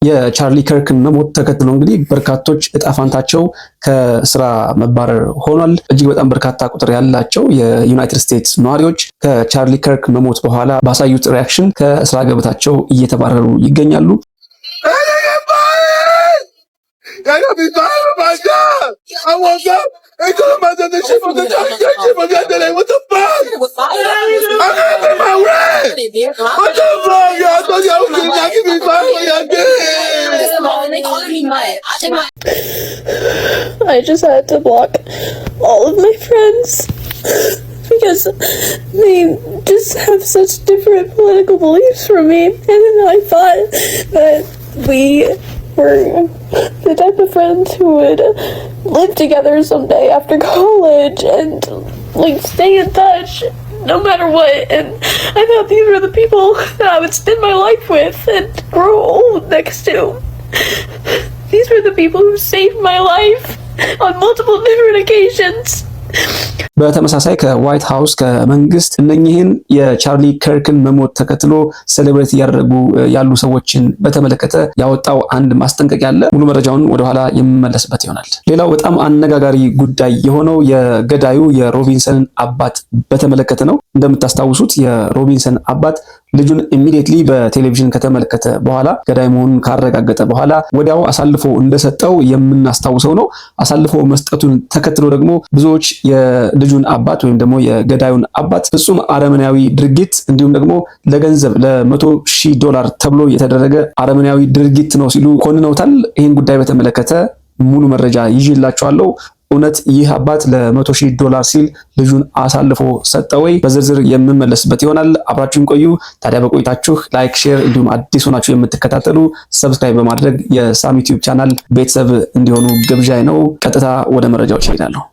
የቻርሊ ከርክን መሞት ተከትሎ እንግዲህ በርካቶች እጣ ፋንታቸው ከስራ መባረር ሆኗል። እጅግ በጣም በርካታ ቁጥር ያላቸው የዩናይትድ ስቴትስ ነዋሪዎች ከቻርሊ ከርክ መሞት በኋላ ባሳዩት ሪያክሽን ከስራ ገበታቸው እየተባረሩ ይገኛሉ። I just had to block all of my friends because they just have such different political beliefs from me, and I thought that we were the type of friends who would live together someday after college and like stay in touch no matter what, and I thought these were the people that I would spend my life with and grow old next to. These were the people who saved my life on multiple different occasions. በተመሳሳይ ከዋይት ሃውስ ከመንግስት እነኚህን የቻርሊ ከርክን መሞት ተከትሎ ሴሌብሬት እያደረጉ ያሉ ሰዎችን በተመለከተ ያወጣው አንድ ማስጠንቀቂያ አለ። ሙሉ መረጃውን ወደኋላ የምመለስበት ይሆናል። ሌላው በጣም አነጋጋሪ ጉዳይ የሆነው የገዳዩ የሮቢንሰንን አባት በተመለከተ ነው። እንደምታስታውሱት የሮቢንሰን አባት ልጁን ኢሚዲየትሊ በቴሌቪዥን ከተመለከተ በኋላ ገዳይ መሆኑን ካረጋገጠ በኋላ ወዲያው አሳልፎ እንደሰጠው የምናስታውሰው ነው። አሳልፎ መስጠቱን ተከትሎ ደግሞ ብዙዎች የልጁን አባት ወይም ደግሞ የገዳዩን አባት ፍጹም አረመናዊ ድርጊት እንዲሁም ደግሞ ለገንዘብ $100,000 ተብሎ የተደረገ አረመናዊ ድርጊት ነው ሲሉ ኮንነውታል። ይህን ጉዳይ በተመለከተ ሙሉ መረጃ ይዤላችኋለሁ። እውነት ይህ አባት $100,000 ሲል ልጁን አሳልፎ ሰጠ ወይ? በዝርዝር የምመለስበት ይሆናል። አብራችሁን ቆዩ። ታዲያ በቆይታችሁ ላይክ፣ ሼር እንዲሁም አዲስ ሆናችሁ የምትከታተሉ ሰብስክራይብ በማድረግ የሳም ዩቲዩብ ቻናል ቤተሰብ እንዲሆኑ ግብዣይ ነው። ቀጥታ ወደ መረጃዎች እሄዳለሁ።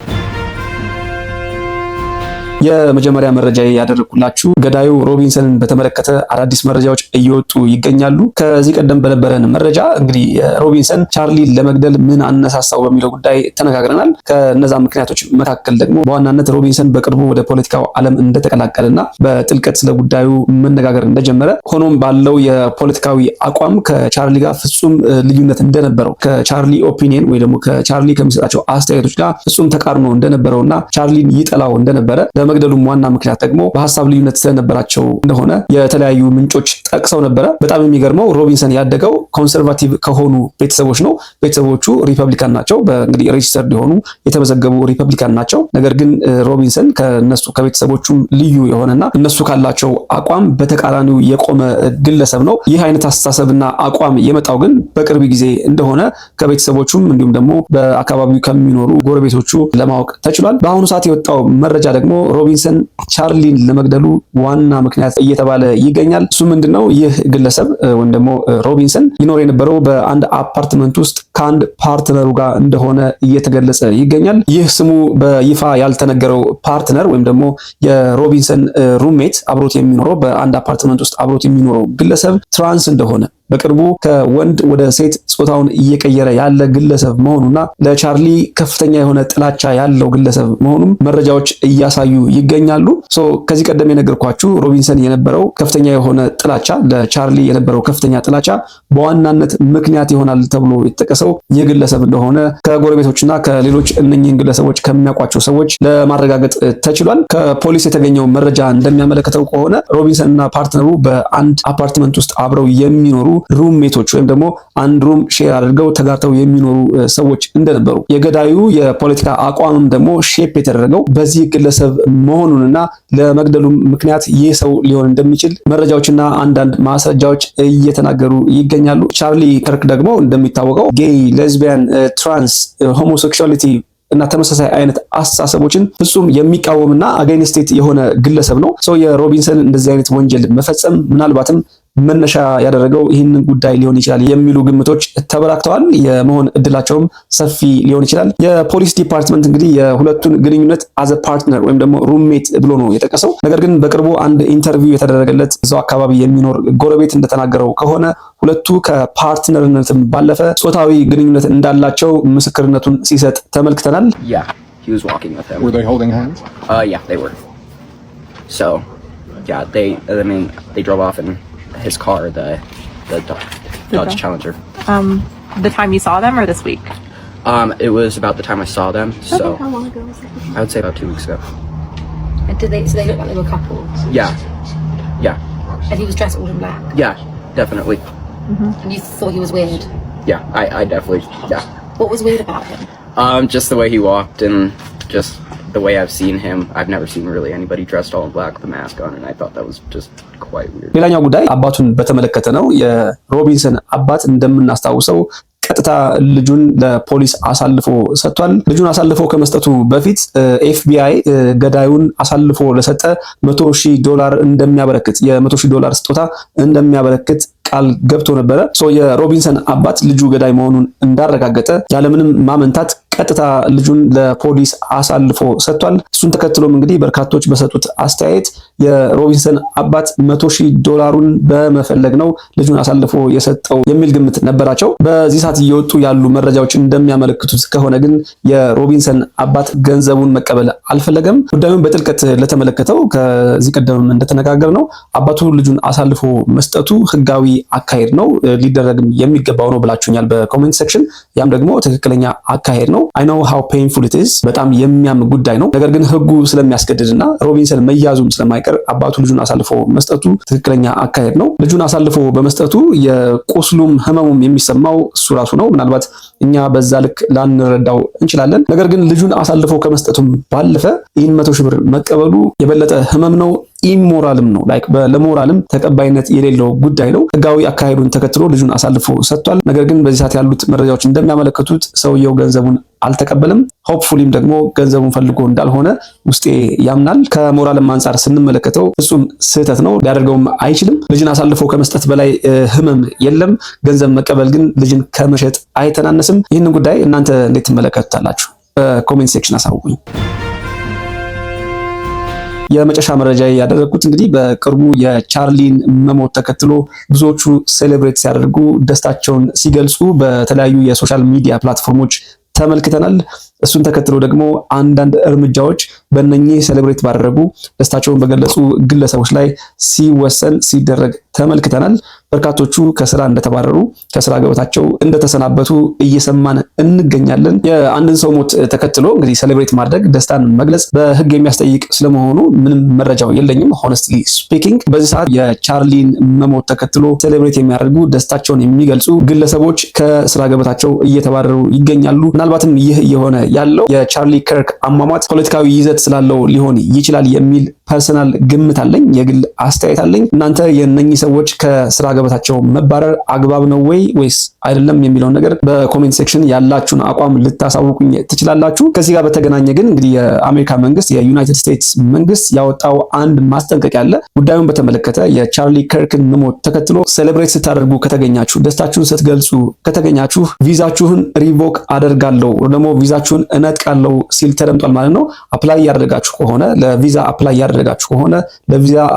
የመጀመሪያ መረጃ ያደረኩላችሁ ገዳዩ ሮቢንሰንን በተመለከተ አዳዲስ መረጃዎች እየወጡ ይገኛሉ። ከዚህ ቀደም በነበረን መረጃ እንግዲህ ሮቢንሰን ቻርሊን ለመግደል ምን አነሳሳው በሚለው ጉዳይ ተነጋግረናል። ከነዛ ምክንያቶች መካከል ደግሞ በዋናነት ሮቢንሰን በቅርቡ ወደ ፖለቲካው ዓለም እንደተቀላቀለና በጥልቀት ስለ ጉዳዩ መነጋገር እንደጀመረ፣ ሆኖም ባለው የፖለቲካዊ አቋም ከቻርሊ ጋር ፍጹም ልዩነት እንደነበረው፣ ከቻርሊ ኦፒኒየን ወይ ደግሞ ከቻርሊ ከሚሰጣቸው አስተያየቶች ጋር ፍጹም ተቃርኖ እንደነበረውና ቻርሊን ይጠላው እንደነበረ፣ መግደሉም ዋና ምክንያት ደግሞ በሐሳብ ልዩነት ስለነበራቸው እንደሆነ የተለያዩ ምንጮች ጠቅሰው ነበረ። በጣም የሚገርመው ሮቢንሰን ያደገው ኮንሰርቫቲቭ ከሆኑ ቤተሰቦች ነው። ቤተሰቦቹ ሪፐብሊካን ናቸው። በእንግዲህ ሬጂስተርድ የሆኑ የተመዘገቡ ሪፐብሊካን ናቸው። ነገር ግን ሮቢንሰን ከቤተሰቦቹም ልዩ የሆነና እነሱ ካላቸው አቋም በተቃራኒው የቆመ ግለሰብ ነው። ይህ አይነት አስተሳሰብና አቋም የመጣው ግን በቅርብ ጊዜ እንደሆነ ከቤተሰቦቹም እንዲሁም ደግሞ በአካባቢው ከሚኖሩ ጎረቤቶቹ ለማወቅ ተችሏል። በአሁኑ ሰዓት የወጣው መረጃ ደግሞ ሮቢንሰን ቻርሊን ለመግደሉ ዋና ምክንያት እየተባለ ይገኛል። እሱ ምንድነው? ይህ ግለሰብ ወይም ደግሞ ሮቢንሰን ይኖር የነበረው በአንድ አፓርትመንት ውስጥ ከአንድ ፓርትነሩ ጋር እንደሆነ እየተገለጸ ይገኛል። ይህ ስሙ በይፋ ያልተነገረው ፓርትነር ወይም ደግሞ የሮቢንሰን ሩሜት አብሮት የሚኖረው በአንድ አፓርትመንት ውስጥ አብሮት የሚኖረው ግለሰብ ትራንስ እንደሆነ፣ በቅርቡ ከወንድ ወደ ሴት ጾታውን እየቀየረ ያለ ግለሰብ መሆኑና ለቻርሊ ከፍተኛ የሆነ ጥላቻ ያለው ግለሰብ መሆኑም መረጃዎች እያሳዩ ይገኛሉ። ከዚህ ቀደም የነገርኳችሁ ሮቢንሰን የነበረው ከፍተኛ የሆነ ጥላቻ፣ ለቻርሊ የነበረው ከፍተኛ ጥላቻ በዋናነት ምክንያት ይሆናል ተብሎ የተጠቀሰው ይህ ግለሰብ እንደሆነ ከጎረቤቶችና ከሌሎች እነኚህን ግለሰቦች ከሚያውቋቸው ሰዎች ለማረጋገጥ ተችሏል። ከፖሊስ የተገኘው መረጃ እንደሚያመለክተው ከሆነ ሮቢንሰንና ፓርትነሩ በአንድ አፓርትመንት ውስጥ አብረው የሚኖሩ ሩምሜቶች ወይም ደግሞ አንድ ሩም ሼር አድርገው ተጋርተው የሚኖሩ ሰዎች እንደነበሩ፣ የገዳዩ የፖለቲካ አቋምም ደግሞ ሼፕ የተደረገው በዚህ ግለሰብ መሆኑንና ለመግደሉም ምክንያት ይህ ሰው ሊሆን እንደሚችል መረጃዎችና አንዳንድ ማስረጃዎች እየተናገሩ ይገኛሉ። ቻርሊ ከርክ ደግሞ እንደሚታወቀው ጌይ፣ ሌዝቢያን፣ ትራንስ፣ ሆሞሴክሹዋሊቲ እና ተመሳሳይ አይነት አስተሳሰቦችን ፍጹም የሚቃወምና አጋይንስቴት የሆነ ግለሰብ ነው። የሮቢንሰን እንደዚህ አይነት ወንጀል መፈጸም ምናልባትም መነሻ ያደረገው ይህንን ጉዳይ ሊሆን ይችላል የሚሉ ግምቶች ተበራክተዋል። የመሆን እድላቸውም ሰፊ ሊሆን ይችላል። የፖሊስ ዲፓርትመንት እንግዲህ የሁለቱን ግንኙነት አዘ ፓርትነር ወይም ደግሞ ሩምሜት ብሎ ነው የጠቀሰው። ነገር ግን በቅርቡ አንድ ኢንተርቪው የተደረገለት እዛው አካባቢ የሚኖር ጎረቤት እንደተናገረው ከሆነ ሁለቱ ከፓርትነርነትም ባለፈ ጾታዊ ግንኙነት እንዳላቸው ምስክርነቱን ሲሰጥ ተመልክተናል። Yeah, he was walking with him. Were they holding hands? Yeah, they were. So, yeah, they drove off in his car, the Dodge Challenger. The time you saw them or this week? It was about the time I saw them. So How long ago was that? I would say about 2 weeks ago. And so they looked like they were couples? Yeah. Yeah. And he was dressed all in black? Yeah, definitely. And you thought he was weird? Yeah, I definitely, yeah. What was weird about him? Just the way he walked and just the way I've seen him. I've never seen really anybody dressed all in black with a mask on, and I thought that was just quite weird. ሌላኛው ጉዳይ አባቱን በተመለከተ ነው። የሮቢንሰን አባት እንደምናስታውሰው ቀጥታ ልጁን ለፖሊስ አሳልፎ ሰጥቷል። ልጁን አሳልፎ ከመስጠቱ በፊት ኤፍቢአይ ገዳዩን አሳልፎ ለሰጠ $100,000 እንደሚያበረክት $100,000 ስጦታ እንደሚያበረክት ቃል ገብቶ ነበረ። የሮቢንሰን አባት ልጁ ገዳይ መሆኑን እንዳረጋገጠ ያለምንም ማመንታት ቀጥታ ልጁን ለፖሊስ አሳልፎ ሰጥቷል። እሱን ተከትሎም እንግዲህ በርካቶች በሰጡት አስተያየት የሮቢንሰን አባት $100,000 በመፈለግ ነው ልጁን አሳልፎ የሰጠው የሚል ግምት ነበራቸው። በዚህ ሰዓት እየወጡ ያሉ መረጃዎች እንደሚያመለክቱት ከሆነ ግን የሮቢንሰን አባት ገንዘቡን መቀበል አልፈለገም። ጉዳዩን በጥልቀት ለተመለከተው ከዚህ ቀደም እንደተነጋገር ነው አባቱ ልጁን አሳልፎ መስጠቱ ህጋዊ አካሄድ ነው፣ ሊደረግም የሚገባው ነው ብላችሁኛል በኮሜንት ሴክሽን። ያም ደግሞ ትክክለኛ አካሄድ ነው። I know how painful it is። በጣም የሚያም ጉዳይ ነው። ነገር ግን ህጉ ስለሚያስገድድና ሮቢንሰን መያዙም ስለማይቀር አባቱ ልጁን አሳልፎ መስጠቱ ትክክለኛ አካሄድ ነው። ልጁን አሳልፎ በመስጠቱ የቁስሉም ህመሙም የሚሰማው እሱ ራሱ ነው። ምናልባት እኛ በዛ ልክ ላንረዳው እንችላለን። ነገር ግን ልጁን አሳልፎ ከመስጠቱም ባለፈ ይህን $100,000 መቀበሉ የበለጠ ህመም ነው፣ ኢሞራልም ነው። ለሞራልም ተቀባይነት የሌለው ጉዳይ ነው። ህጋዊ አካሄዱን ተከትሎ ልጁን አሳልፎ ሰጥቷል። ነገር ግን በዚህ ሰዓት ያሉት መረጃዎች እንደሚያመለክቱት ሰውየው ገንዘቡን አልተቀበለም። ሆፕፉሊም ደግሞ ገንዘቡን ፈልጎ እንዳልሆነ ውስጤ ያምናል። ከሞራልም አንጻር ስንመለከተው ፍጹም ስህተት ነው፣ ሊያደርገውም አይችልም። ልጅን አሳልፎ ከመስጠት በላይ ህመም የለም። ገንዘብ መቀበል ግን ልጅን ከመሸጥ አይተናነስም። ይህንን ጉዳይ እናንተ እንዴት ትመለከቱታላችሁ? በኮሜንት ሴክሽን አሳውቁኝ። የመጨረሻ መረጃ ያደረኩት እንግዲህ በቅርቡ የቻርሊን መሞት ተከትሎ ብዙዎቹ ሴሌብሬት ሲያደርጉ ደስታቸውን ሲገልጹ በተለያዩ የሶሻል ሚዲያ ፕላትፎርሞች ተመልክተናል። እሱን ተከትሎ ደግሞ አንዳንድ እርምጃዎች በእነኚህ ሴሌብሬት ባደረጉ ደስታቸውን በገለጹ ግለሰቦች ላይ ሲደረግ ተመልክተናል። በርካቶቹ ከስራ እንደተባረሩ ከስራ ገበታቸው እንደተሰናበቱ እየሰማን እንገኛለን። የአንድን ሰው ሞት ተከትሎ እንግዲህ ሴሌብሬት ማድረግ ደስታን መግለጽ በህግ የሚያስጠይቅ ስለመሆኑ ምንም መረጃው የለኝም። ሆነስትሊ ስፒኪንግ በዚህ ሰዓት የቻርሊን መሞት ተከትሎ ሴሌብሬት የሚያደርጉ ደስታቸውን የሚገልጹ ግለሰቦች ከስራ ገበታቸው እየተባረሩ ይገኛሉ። ምናልባትም ይህ የሆነ ያለው የቻርሊ ከርክ አሟሟት ፖለቲካዊ ይዘት ስላለው ሊሆን ይችላል የሚል ፐርሰናል ግምት አለኝ፣ የግል አስተያየት አለኝ። እናንተ የነኚህ ሰዎች ከስራ ገበታቸው መባረር አግባብ ነው ወይስ አይደለም የሚለውን ነገር በኮሜንት ሴክሽን ያላችሁን አቋም ልታሳውቁኝ ትችላላችሁ። ከዚህ ጋር በተገናኘ ግን እንግዲህ የአሜሪካ መንግስት የዩናይትድ ስቴትስ መንግስት ያወጣው አንድ ማስጠንቀቂያ አለ። ጉዳዩን በተመለከተ የቻርሊ ከርክን መሞት ተከትሎ ሴሌብሬት ስታደርጉ ከተገኛችሁ፣ ደስታችሁን ስትገልጹ ከተገኛችሁ ቪዛችሁን ሪቮክ አደርጋለሁ ደግሞ ቪዛችሁን እነጥቃለሁ ሲል ተደምጧል ማለት ነው። አፕላይ ያደረጋችሁ ከሆነ ለቪዛ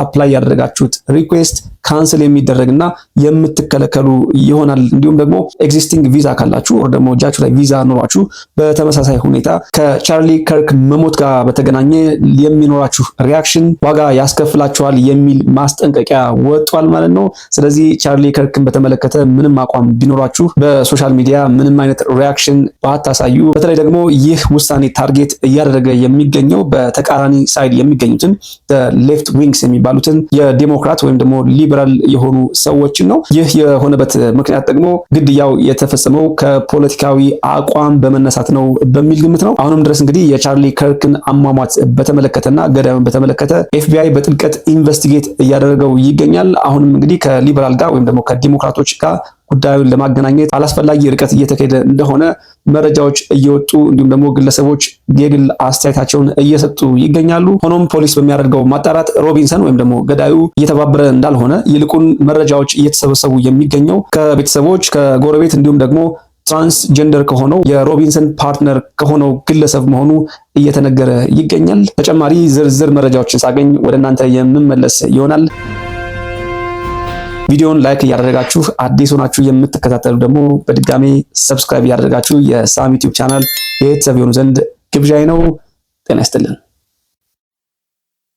አፕላይ ያደረጋችሁት ሪኩዌስት ካንስል የሚደረግና የምትከለከሉ ይሆናል። እንዲሁም ደግሞ ኤግዚስቲንግ ቪዛ ካላችሁ ወር ደግሞ እጃችሁ ላይ ቪዛ ኖሯችሁ በተመሳሳይ ሁኔታ ከቻርሊ ከርክ መሞት ጋር በተገናኘ የሚኖራችሁ ሪያክሽን ዋጋ ያስከፍላችኋል የሚል ማስጠንቀቂያ ወጥቷል ማለት ነው። ስለዚህ ቻርሊ ከርክን በተመለከተ ምንም አቋም ቢኖራችሁ በሶሻል ሚዲያ ምንም አይነት ሪያክሽን ባታሳዩ፣ በተለይ ደግሞ ይህ ውሳኔ ታርጌት እያደረገ የሚገኘው በተቃራኒ ሳይድ የሚገኙትን ሌፍት ዊንግስ የሚባሉትን የዴሞክራት ወይም ደግሞ ሊበራል የሆኑ ሰዎችን ነው። ይህ የሆነበት ምክንያት ደግሞ ግድያው የተፈጸመው ከፖለቲካዊ አቋም በመነሳት ነው በሚል ግምት ነው። አሁንም ድረስ እንግዲህ የቻርሊ ከርክን አሟሟት በተመለከተና ገዳዩን በተመለከተ ኤፍቢአይ በጥልቀት ኢንቨስቲጌት እያደረገው ይገኛል። አሁንም እንግዲህ ከሊበራል ጋር ወይም ደግሞ ከዲሞክራቶች ጋር ጉዳዩን ለማገናኘት አላስፈላጊ ርቀት እየተካሄደ እንደሆነ መረጃዎች እየወጡ እንዲሁም ደግሞ ግለሰቦች የግል አስተያየታቸውን እየሰጡ ይገኛሉ። ሆኖም ፖሊስ በሚያደርገው ማጣራት ሮቢንሰን ወይም ደግሞ ገዳዩ እየተባበረ እንዳልሆነ ይልቁን መረጃዎች እየተሰበሰቡ የሚገኘው ከቤተሰቦች ከጎረቤት እንዲሁም ደግሞ ትራንስጀንደር ከሆነው የሮቢንሰን ፓርትነር ከሆነው ግለሰብ መሆኑ እየተነገረ ይገኛል። ተጨማሪ ዝርዝር መረጃዎችን ሳገኝ ወደ እናንተ የምመለስ ይሆናል። ቪዲዮን ላይክ እያደረጋችሁ አዲስ ሆናችሁ የምትከታተሉ ደግሞ በድጋሚ ሰብስክራይብ እያደረጋችሁ የሳም ዩቲዩብ ቻናል ቤተሰብ ይሆኑ ዘንድ ግብዣዬ ነው። ጤና ይስጥልን።